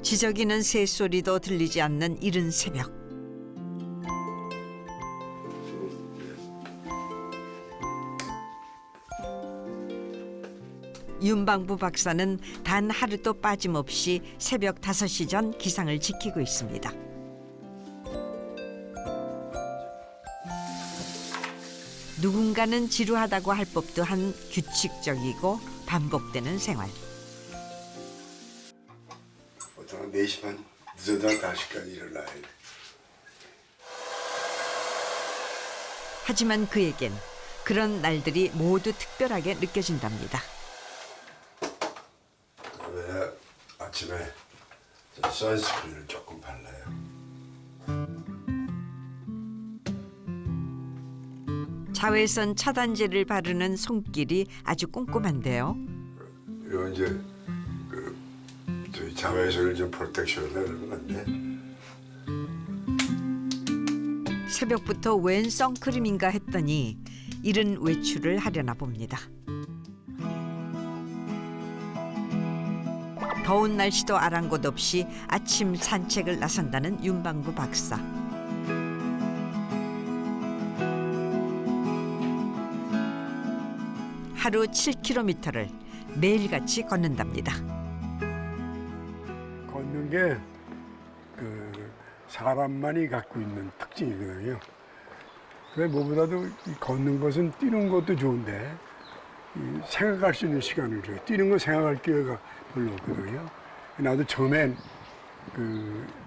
지저귀는 새소리도 들리지 않는 이른 새벽. 윤방부 박사는 단 하루도 빠짐없이 새벽 5시 전 기상을 지키고 있습니다. 누군가는 지루하다고 할 법도 한 규칙적이고 반복되는 생활. 보통 한 4시 반, 늦어도 한 5시까지 일어나야 돼. 하지만 그에겐 그런 날들이 모두 특별하게 느껴진답니다. 그러면 아침에 선스크린을 조금 발라요. 자외선 차단제를 바르는 손길이 아주 꼼꼼한데요. 이거 이제 저희 자외선을 좀 프로텍션을 하는 건데. 새벽부터 웬 선크림인가 했더니 이른 외출을 하려나 봅니다. 더운 날씨도 아랑곳 없이 아침 산책을 나선다는 윤방부 박사. 하루 7km를 매일같이 걷는답니다. 걷는 게 사람만이 갖고 있는 특징이거든요. 그래 무엇보다도 이 걷는 것은 뛰는 것도 좋은데 생각할 수 있는 시간을 줘요. 뛰는 거 생각할 기회가 별로 없거든요. 나도 처음엔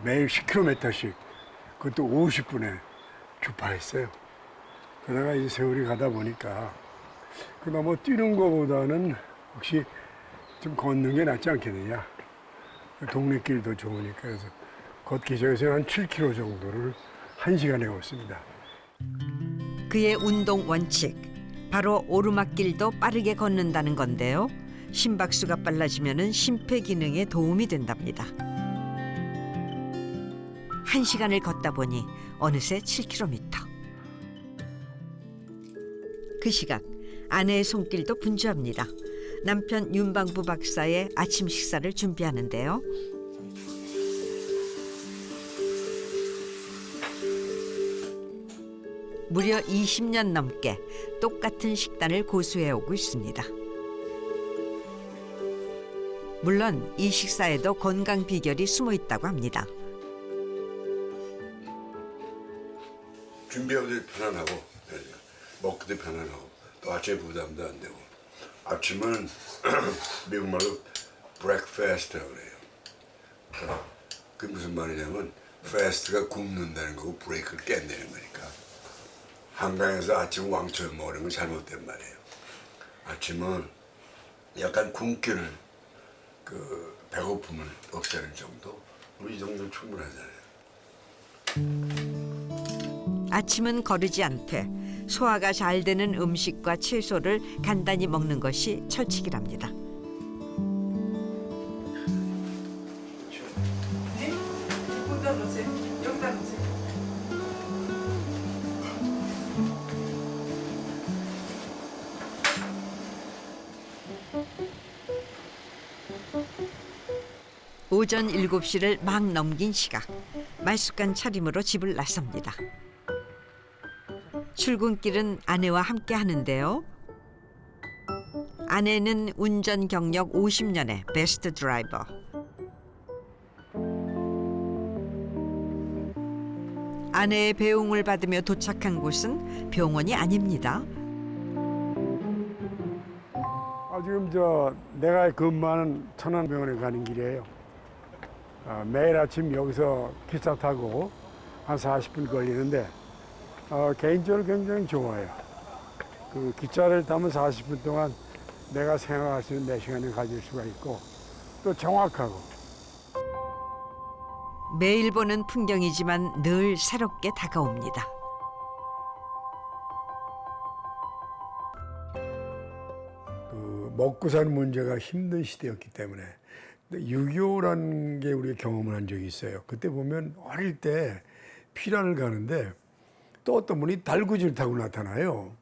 매일 10km씩 그것도 50분에 주파했어요. 그러다가 이제 세월이 가다 보니까 그나마 뛰는 거보다는 혹시 좀 걷는 게 낫지 않겠느냐. 동네 길도 좋으니까 그래서 걷기 전에서 한 7km 정도를 1시간에 걷습니다. 그의 운동 원칙, 바로 오르막길도 빠르게 걷는다는 건데요. 심박수가 빨라지면 심폐기능에 도움이 된답니다. 1시간을 걷다 보니 어느새 7km. 그 시각 아내의 손길도 분주합니다. 남편 윤방부 박사의 아침 식사를 준비하는데요. 무려 20년 넘게 똑같은 식단을 고수해오고 있습니다. 물론 이 식사에도 건강 비결이 숨어 있다고 합니다. 준비하기도 편안하고 먹기도 편안하고 또 아침에 부담도 안 되고 아침은 미국말로 breakfast라고 그래요. 그러니까 그게 무슨 말이냐면 fast가 굶는다는 거고 break를 깬다는 거니까 한강에서 아침 왕초에 먹는 건 잘못된 말이에요. 아침은 약간 굶기를 배고픔을 없애는 정도 이 정도는 충분하잖아요. 아침은 거르지 않되 소화가 잘 되는 음식과 채소를 간단히 먹는 것이 철칙이랍니다. 네? 여기다 놓으세요. 여기다 놓으세요. 오전 7시를 막 넘긴 시각. 말쑥한 차림으로 집을 나섭니다. 출근길은 아내와 함께 하는데요. 아내는 운전 경력 50년의 베스트 드라이버. 아내의 배웅을 받으며 도착한 곳은 병원이 아닙니다. 지금 내가 근무하는 천안병원에 가는 길이에요. 매일 아침 여기서 기차 타고 한 40분 걸리는데 개인적으로 굉장히 좋아요. 그 기차를 타면 40분 동안 내가 생각할 수 있는 내 시간을 가질 수가 있고 또 정확하고. 매일 보는 풍경이지만 늘 새롭게 다가옵니다. 먹고 사는 문제가 힘든 시대였기 때문에 6.25라는 게 우리가 경험을 한 적이 있어요. 그때 보면 어릴 때 피란을 가는데 또 어떤 분이 달구지를 타고 나타나요.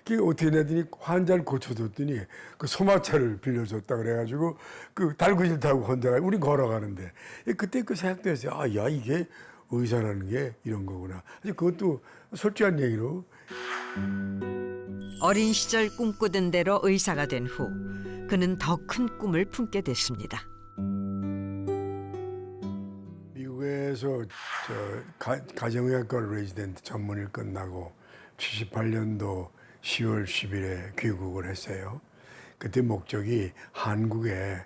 그게 어떻게 되더니 환자를 고쳐줬더니 그 소마차를 빌려줬다 그래가지고 그 달구질 타고 혼자 우리 걸어가는데 그때 그 생각도 했어요. 아, 야 이게 의사라는 게 이런 거구나. 그것도 솔직한 얘기로. 어린 시절 꿈꾸던 대로 의사가 된 후 그는 더 큰 꿈을 품게 됐습니다. 미국에서 가정의학과 레지던트 전문을 끝나고 78년도 10월 10일에 귀국을 했어요. 그때 목적이 한국에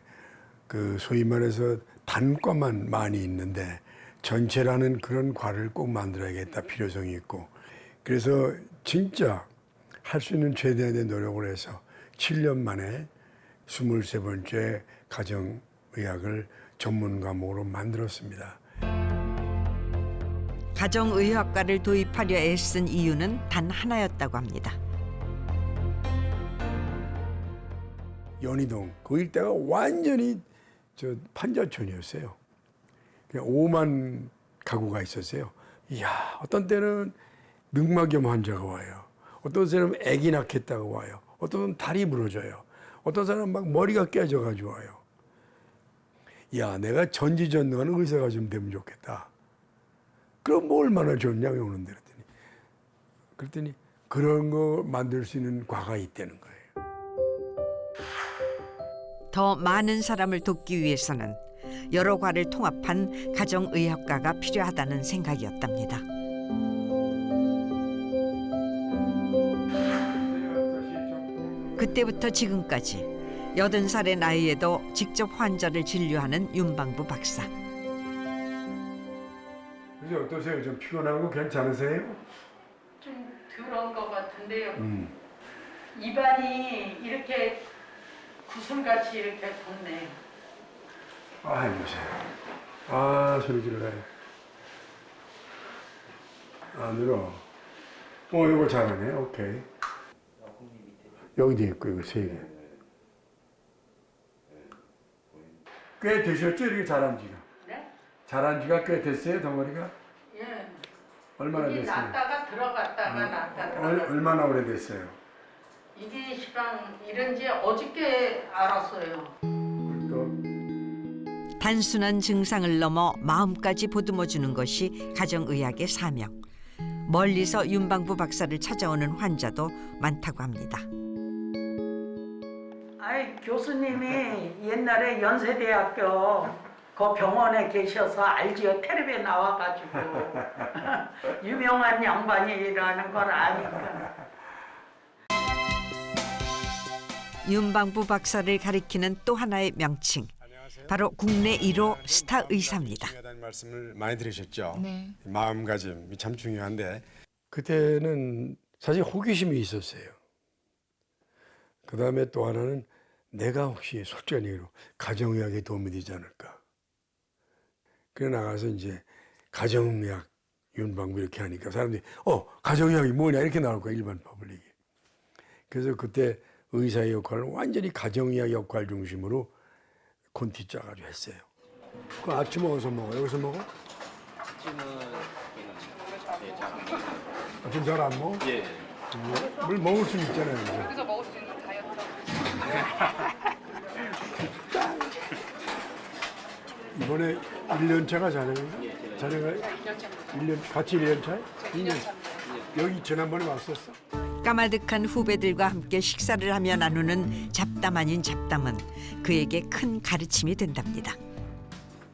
그 소위 말해서 단과만 많이 있는데 전체라는 그런 과를 꼭 만들어야겠다 필요성이 있고 그래서 진짜 할 수 있는 최대한의 노력을 해서 7년 만에 23번째 가정의학을 전문 과목으로 만들었습니다. 가정의학과를 도입하려 애쓴 이유는 단 하나였다고 합니다. 연희동 그 일대가 완전히 판자촌이었어요. 그냥 5만 가구가 있었어요. 이야, 어떤 때는 늑막염 환자가 와요. 어떤 사람은 아기 낳겠다가 와요. 어떤 다리 부러져요. 어떤 사람은 막 머리가 깨져가지고 와요. 야, 내가 전지전능한 의사가 좀 되면 좋겠다. 그럼 뭐 얼마나 좋냐고 오는데 그랬더니 그런 거 만들 수 있는 과가 있다는 거예요. 더 많은 사람을 돕기 위해서는 여러 과를 통합한 가정의학과가 필요하다는 생각이었답니다. 그때부터 지금까지 80살의 나이에도 직접 환자를 진료하는 윤방부 박사. 이제 어떠세요? 좀 피곤한 거 괜찮으세요? 좀 덜한 것 같은데요. 입안이 이렇게 구슬같이 이렇게 붓네요. 아, 해보세요. 아, 소리 질러요. 안으로. 이거 잘하네. 오케이. 여기도 있고, 이거 3개. 꽤 되셨죠? 이렇게 자란 지가? 네? 자란 지가 꽤 됐어요, 덩어리가? 예. 얼마나 여기 됐어요? 났다가 들어갔다가 났다 들어갔다. 얼마나 오래됐어요? 이게 시방 이런지 어저께 알았어요. 또 단순한 증상을 넘어 마음까지 보듬어주는 것이 가정의학의 사명. 멀리서 윤방부 박사를 찾아오는 환자도 많다고 합니다. 아이 교수님이 옛날에 연세대학교 그 병원에 계셔서 알지요. 텔레비에 나와가지고 유명한 양반이라는 걸 아니까. 윤방부 박사를 가리키는 또 하나의 명칭. 바로 국내 1호 스타 의사입니다. 중요하다는 말씀을 많이 들으셨죠? 네. 마음가짐이 참 중요한데 그때는 사실 호기심이 있었어요. 그다음에 또 하나는 내가 혹시 솔직한 얘기로 가정의학에 도움이 되지 않을까. 그래 나가서 이제 가정의학 윤방부 이렇게 하니까 사람들이 가정의학이 뭐냐 이렇게 나올 거야 일반 퍼블릭이. 그래서 그때 의사의 역할을 완전히 가정의학 역할 중심으로 콘티 짜가지고 했어요. 그 아침 어디서 먹어? 여기서 먹어? 아침 잘 안 먹어? 예. 물 먹을 수 있잖아요. 이제. 여기서 먹을 수 있는 다이어트. 이번에 1년 차가 자네인가? 자네가 1년 같이 1년 차야? 2년 차. 여기 지난번에 왔었어? 까마득한 후배들과 함께 식사를 하며 나누는 잡담 아닌 잡담은 그에게 큰 가르침이 된답니다.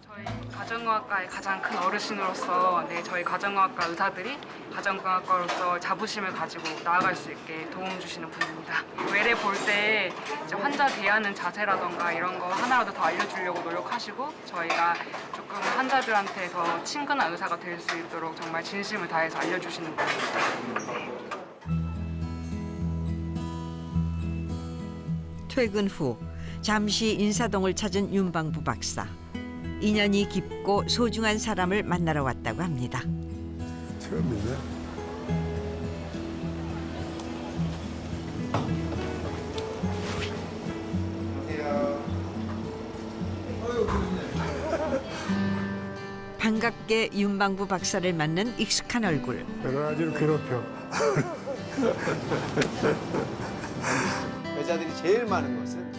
저희 가정의학과의 가장 큰 어르신으로서 저희 가정의학과 의사들이 가정의학과로서 자부심을 가지고 나아갈 수 있게 도움 주시는 분입니다. 외래 볼 때 환자 대하는 자세라던가 이런 거 하나라도 더 알려주려고 노력하시고 저희가 조금 환자들한테 더 친근한 의사가 될 수 있도록 정말 진심을 다해서 알려주시는 분입니다. 퇴근 후 잠시 인사동을 찾은 윤방부 박사. 인연이 깊고 소중한 사람을 만나러 왔다고 합니다. 처음이네. 반갑게 윤방부 박사를 맞는 익숙한 얼굴. 여러 가지로 괴롭혀. 여자들이 제일 많은 것은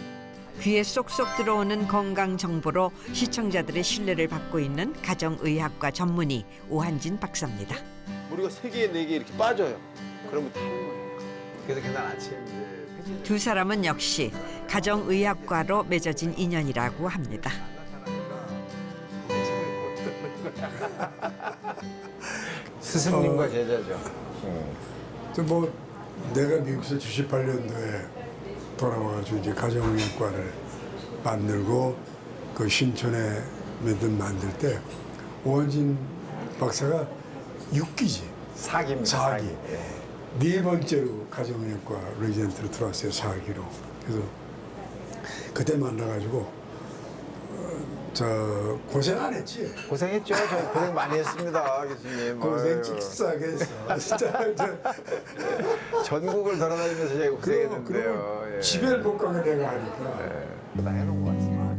귀에 쏙쏙 들어오는 건강 정보로 시청자들의 신뢰를 받고 있는 가정의학과 전문의 오한진 박사입니다. 우리가 3개, 4개 이렇게 빠져요. 그러면 다 그래서 그날 아침 이제 회진을 두 사람은 역시 가정의학과로 맺어진 인연이라고 합니다. 스승님과 제자죠. 뭐 내가 미국에서 78년도에 돌아와가지고 이제 가정의학과를 만들고 그 신촌에 만들 때 오한진 박사가 6기지. 사기입니다. 사기. 예. 네 번째로 가정의학과 레지던트로 들어왔어요. 4기로. 그래서 그때 만나가지고 저 고생 안 했지. 고생했죠. 저 고생 많이 했습니다, 교수님. 고생 아유. 찍싸게 했어. 진짜 전국을 돌아다니면서 제가 고생했는데요. 그리고 예. 집에 못 가게 내가 하니까. 다 해놓은 것 같습니다.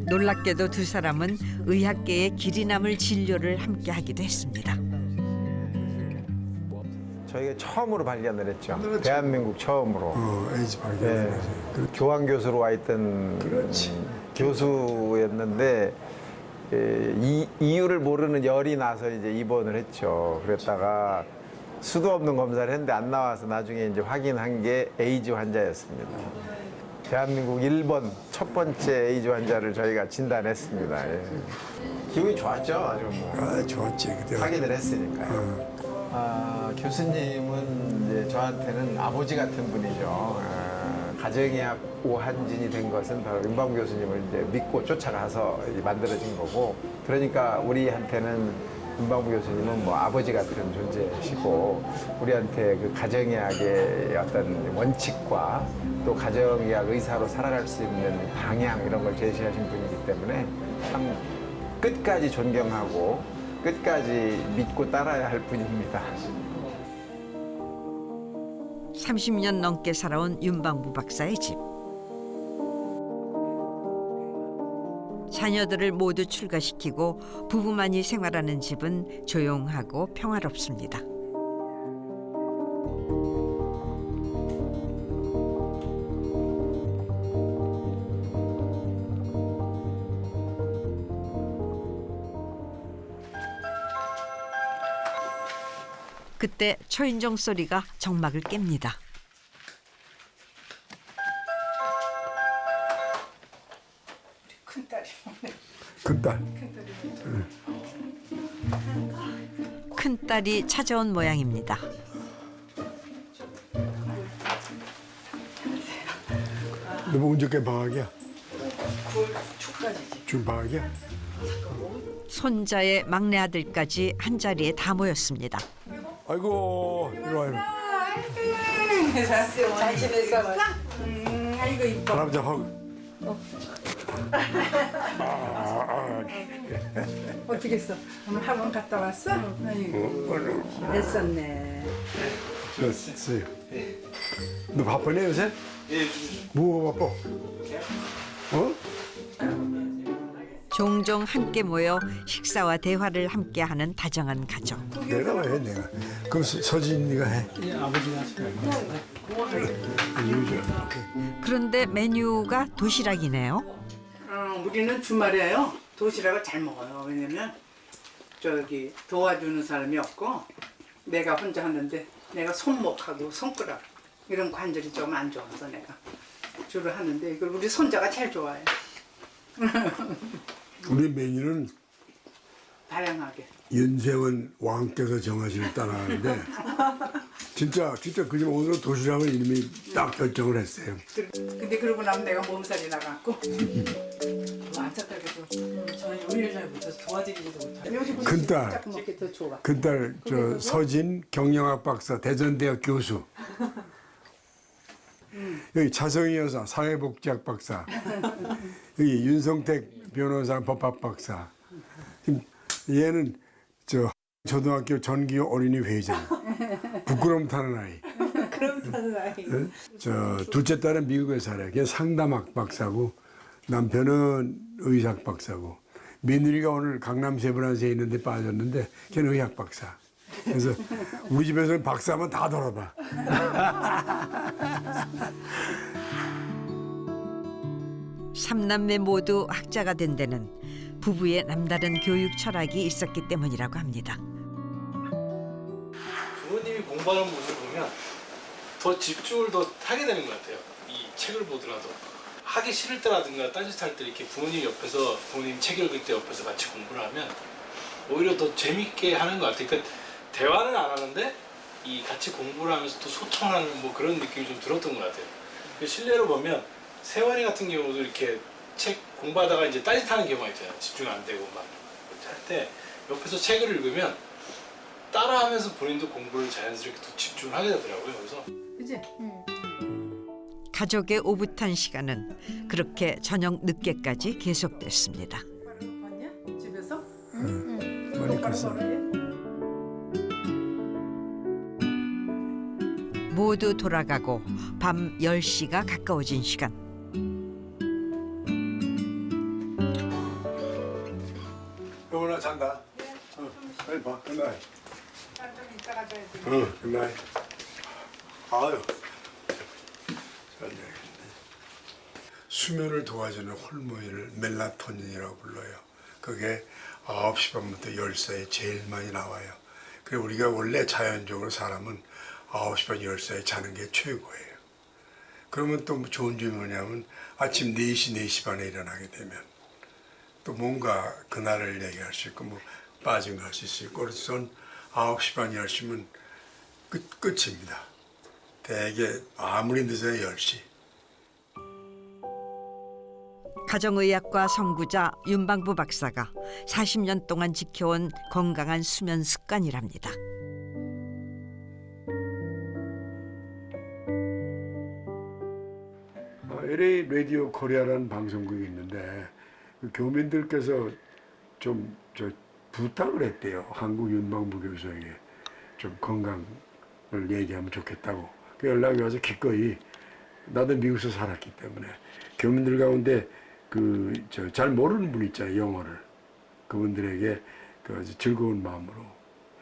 놀랍게도 두 사람은 의학계의 길이 남을 진료를 함께 하기도 했습니다. 저희가 처음으로 발견을 했죠. 대한민국 처음으로. 에이즈 예. 발견을 해서. 교환 교수로 와 있던 교수였는데 이유를 모르는 열이 나서 이제 입원을 했죠. 그랬다가 수도 없는 검사를 했는데 안 나와서 나중에 이제 확인한 게 에이즈 환자였습니다. 대한민국 1번 첫 번째 에이즈 환자를 저희가 진단했습니다. 예. 기분이 좋았죠. 아주 뭐 좋았지 그때. 확인을 했으니까요. 교수님은 이제 저한테는 아버지 같은 분이죠. 가정의학 오한진이 된 것은 바로 윤방 교수님을 이제 믿고 쫓아가서 이제 만들어진 거고, 그러니까 우리한테는 윤방부 교수님은 뭐 아버지 같은 존재시고, 우리한테 그 가정의학의 어떤 원칙과 또 가정의학 의사로 살아갈 수 있는 방향 이런 걸 제시하신 분이기 때문에 참 끝까지 존경하고 끝까지 믿고 따라야 할 분입니다. 30년 넘게 살아온 윤방부 박사의 집. 자녀들을 모두 출가시키고 부부만이 생활하는 집은 조용하고 평화롭습니다. 그때 초인종 소리가 정막을 깹니다. 큰딸. 큰딸이 찾아온 모양입니다. 너 뭐 언제까지 방학이야? 9월 초까지지. 지금 방학이야? 손자의 막내 아들까지 한자리에 다 모였습니다. 아이고 이리 와. 잘 지냈어? 아이고 이뻐. 할아버지 하고. 어떻게 했어? 오늘 학원 갔다 왔어? 아이고 애썼네. 됐어요. 너 바쁘네 요새? 뭐가 바빠? 어? 종종 함께 모여 식사와 대화를 함께하는 다정한 가족. 내가 해 내가. 그럼 서진 네가 해. 그런데 메뉴가 도시락이네요. 우리는 주말에요 도시락을 잘 먹어요. 왜냐면 저기 도와주는 사람이 없고 내가 혼자 하는데 내가 손목하고 손가락 이런 관절이 좀 안 좋아서 내가 주로 하는데 이걸 우리 손자가 제일 좋아해. 우리 메뉴는 다양하게. 윤세원 왕께서 정하시를 따라하는데 진짜 그 집 오늘 도시락을 이름이 딱 결정을 했어요. 근데 그러고 나면 내가 몸살이 나갖고 안타깝게도 저는 요리를 잘 못해서 도와드리지도 못해요. 여기 큰딸. 조금 먹게 더 좋아. 큰딸 저 서진 경영학 박사 대전대학 교수. 여기 차성희 여사 사회복지학 박사. 여기 윤성택 변호사 법학 박사. 지금 얘는 저 초등학교 전기요 어린이 회장. 부끄러움 타는 아이. 그럼 타는 아이. 저 둘째 딸은 미국에 살아요. 걔 상담학 박사고 남편은 의학 박사고 며느리가 오늘 강남 세브란스에 있는데 빠졌는데 걔는 의학 박사. 그래서 우리 집에서는 박사하면 다 돌아봐. 삼남매 모두 학자가 된 데는 부부의 남다른 교육 철학이 있었기 때문이라고 합니다. 부모님이 공부하는 모습을 보면 더 집중을 더 하게 되는 것 같아요. 이 책을 보더라도 하기 싫을 때라든가 딴짓할 때 이렇게 부모님 옆에서 부모님 책 읽을 때 옆에서 같이 공부를 하면 오히려 더 재밌게 하는 것 같아요. 그러니까 대화는 안 하는데 이 같이 공부를 하면서 또 소통하는 뭐 그런 느낌이 좀 들었던 것 같아요. 그 실례로 보면 세환이 같은 경우도 이렇게 책 공부하다가 이제 딴짓하는 경우가 있잖아요. 집중 안 되고 막 할 때 옆에서 책을 읽으면 따라하면서 본인도 공부를 자연스럽게 더 집중을 하게 되더라고요. 그래서 그지? 가족의 오붓한 시간은 그렇게 저녁 늦게까지 계속됐습니다. 봤냐? 집에서? 많이 컸어. 모두 돌아가고 밤 10시가 가까워진 시간. 여보나 잔다. 빨리 봐. 끝나요. 좀 이따가 자야 돼. 끝나요. 아유. 잘 자야겠네. 수면을 도와주는 호르몬을 멜라토닌이라고 불러요. 그게 9시 반부터 10시에 제일 많이 나와요. 그리고 우리가 원래 자연적으로 사람은 9시 반, 10시에 자는 게 최고예요. 그러면 또 좋은 점이 뭐냐면 아침 4시, 4시 반에 일어나게 되면 또 뭔가 그날을 얘기할 수 있고 뭐 빠진 거 할 수 있고 그래서 전 9시 반, 10시면 끝입니다. 대개 아무리 늦어야 10시. 가정의학과 선구자 윤방부 박사가 40년 동안 지켜온 건강한 수면 습관이랍니다. LA 라디오 코리아라는 방송국이 있는데 그 교민들께서 좀 부탁을 했대요. 한국 윤방부 교수에게 좀 건강을 얘기하면 좋겠다고. 그 연락이 와서 기꺼이 나도 미국에서 살았기 때문에 교민들 가운데 잘 모르는 분 있잖아요. 영어를. 그분들에게 그 아주 즐거운 마음으로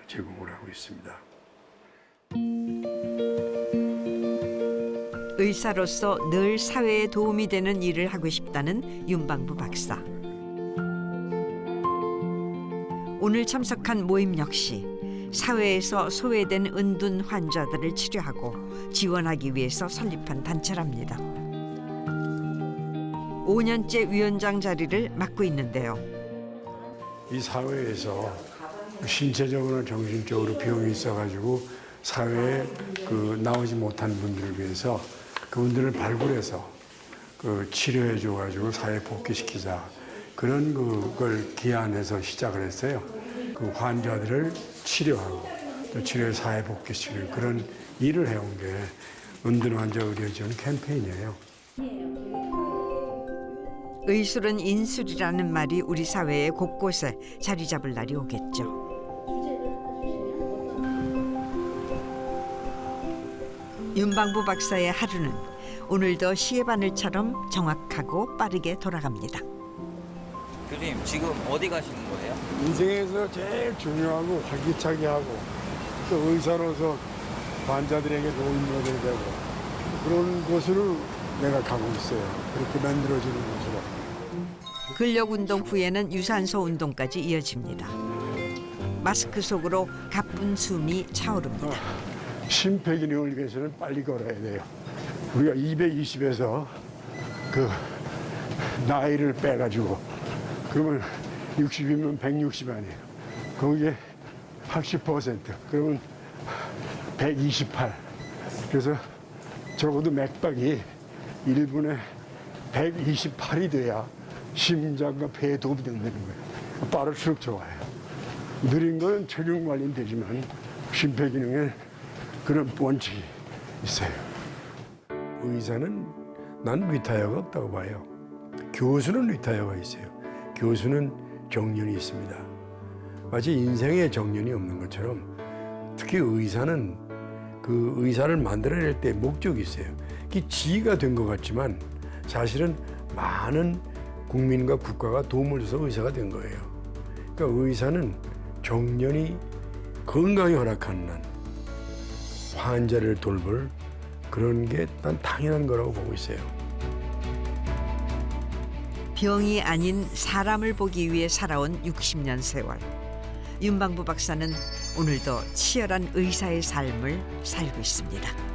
제공을 하고 있습니다. 의사로서 늘 사회에 도움이 되는 일을 하고 싶다는 윤방부 박사. 오늘 참석한 모임 역시 사회에서 소외된 은둔 환자들을 치료하고 지원하기 위해서 설립한 단체랍니다. 5년째 위원장 자리를 맡고 있는데요. 이 사회에서 신체적으로나 정신적으로 병이 있어가지고 사회에 나오지 못한 분들을 위해서 그분들을 발굴해서 치료해줘가지고 사회 복귀시키자 그런 걸 기한해서 시작을 했어요. 그 환자들을 치료하고 또 치료해 사회 복귀시키는 그런 일을 해온 게 은둔 환자 의료 지원 캠페인이에요. 의술은 인술이라는 말이 우리 사회의 곳곳에 자리 잡을 날이 오겠죠. 윤방부 박사의 하루는 오늘도 시의 바늘처럼 정확하고 빠르게 돌아갑니다. 교수님 지금 어디 가시는 거예요? 인생에서 제일 중요하고 활기차게 하고 또 의사로서 환자들에게 도움이 되고 그런 곳으로 내가 가고 있어요. 그렇게 만들어지는 곳으로. 근력운동 후에는 유산소 운동까지 이어집니다. 마스크 속으로 가쁜 숨이 차오릅니다. 심폐기능을 위해서는 빨리 걸어야 돼요. 우리가 220에서 나이를 빼가지고 그러면 60이면 160 아니에요. 거기에 80% 그러면 128. 그래서 적어도 맥박이 1분에 128이 돼야 심장과 폐에 도움이 된다는 거예요. 빠를수록 좋아요. 느린 건 체중 관리는 되지만 심폐기능에 그런 원칙이 있어요. 의사는 난 리타이어가 없다고 봐요. 교수는 리타이어가 있어요. 교수는 정년이 있습니다. 마치 인생에 정년이 없는 것처럼 특히 의사는 그 의사를 만들어낼 때 목적이 있어요. 그게 지가 된 것 같지만 사실은 많은 국민과 국가가 도움을 줘서 의사가 된 거예요. 그러니까 의사는 정년이 건강이 허락하는 한 환자를 돌볼 그런 게 난 당연한 거라고 보고 있어요. 병이 아닌 사람을 보기 위해 살아온 60년 세월. 윤방부 박사는 오늘도 치열한 의사의 삶을 살고 있습니다.